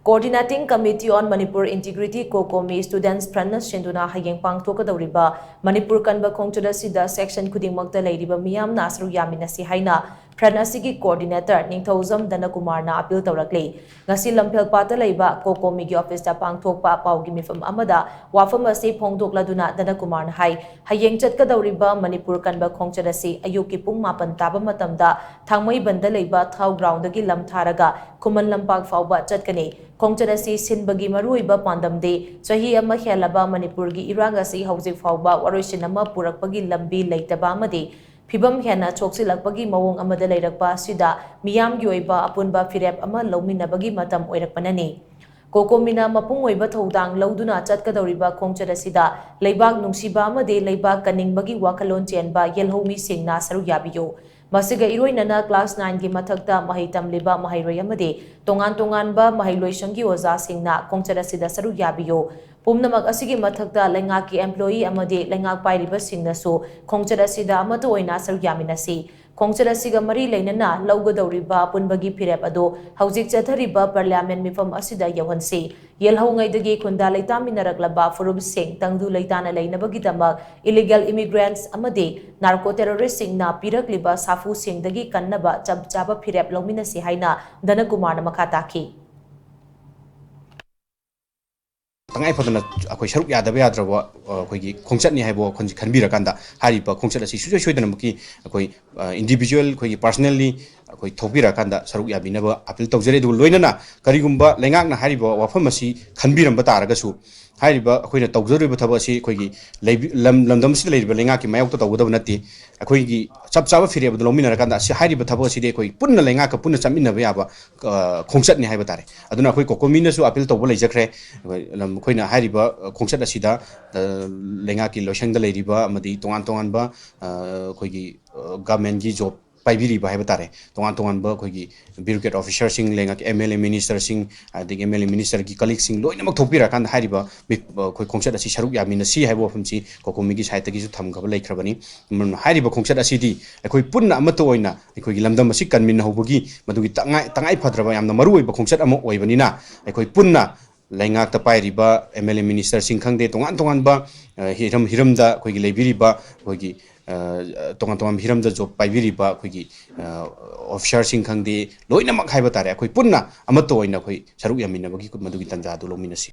Coordinating Committee on Manipur Integrity COCOMI Students Front shinduna Hayeng Pangthokadouriba Manipur Kanba Khongchat Asida section khudingmakta leiriba Meeyam Saruk yaminnasi haina Front asigi Coordinator Ningthoujam Dhanakumar na appeal tourakli ngasi lamphel pata leiba COCOMI gi office da pangthokpa paugi mifam amada wafam asi phongdokladuna Dhanakumar na hai Hayeng chatkadauriba Manipur Kanba Khongchat asi ayuki pung 9 taba matamda thangmai banda leiba thau ground dagi lamtharaga kuman lampak fauba chatkani Khongchat asi sinbagi maruiba pandamde chahi ama helaba Manipur gi irang asi hauzik fauba waroisin ama purakpagi lambi leitaba amadi Fibam hena choksilakpagi mawong amada leirakpa sida Meeyam gi oiba apunba firep ama lawminabagi matam oirakpanani COCOMIna mapung oiba thodang lawduna chatkadauriba Khongchat asida leibak nungsiba amade leibak kaningbagi wakalon chenba yelhomi singna Saruk Yabiyu Masiga iroinana class 9 gi mathakta mahai tamliba mahairoi amade tongan-tonganba mahailoisanggi oza singna Khongchat asida Saruk Yabiyu Pumnamak asigi mathakta lengaki employee amade lengak pairiba singnasu Khongchat asida amato oina Saruk yaminnasi Khongchat asiga mari leinana lawgadauriba punbagi firep ado haujik chathariba parliament mifam asida yawhansi yelhaungaidagi khunda leitaminaraklaba furub sing tangdu leitana leinabagi damak illegal immigrants amade narco terrorists singna pirakliba safu singdagi kannaba chaba firep lawminasi haina Dhanakumar na makataki Tangai padana akoi sharuk yadaba yadrawa akoi khongchat ni haibo khonji khanbira kanda hariba khongchat asi sujoi soidana muki akoi individual akoi personally akoi thobira kanda sharuk yabinaba appeal tawjare du loinana karigumba lengakna hariba wafam asi khanbiramba taragasu hariba akoina tawjariba thaba asi akoi lamdam si leiba lengaki mayokta tawgada nati akoi chap chaba fireba du lomina kanda asi hariba thaba asi de akoi punna lengaka punna chaminaba yaba khongchat ni haiba tare aduna akoi COCOMI su appeal tawba leijakre koina hariba Khongchat asida lengaki loisangda leiriba amadi tongan-tonganba koigi government gi job paibiriba haiba tare tongan-tonganba koigi bureaucrat officer sing lengaki MLA minister sing adig MLA minister gi colleague sing loinamak thopira kan hariba koi Khongchat asi Saruk yaminnasi haiba famchi COCOMI gi site gi su thamgaba leikrabani hariba Khongchat asidi akoi punna amato oina akoi lamdam asi kanmin hobagi madugi tangai phadraba yamna maru oiba Khongchat ama oibanina akoi punna Lengak tapai riba MLA minister singkang de tongan ba hiramda koigi leibiriba koigi tongan hiramda job paibiriba koigi officer singkang de loina mak haiba tare koi punna amato oina koi Saruk yaminabagi madugi tanja du lominasi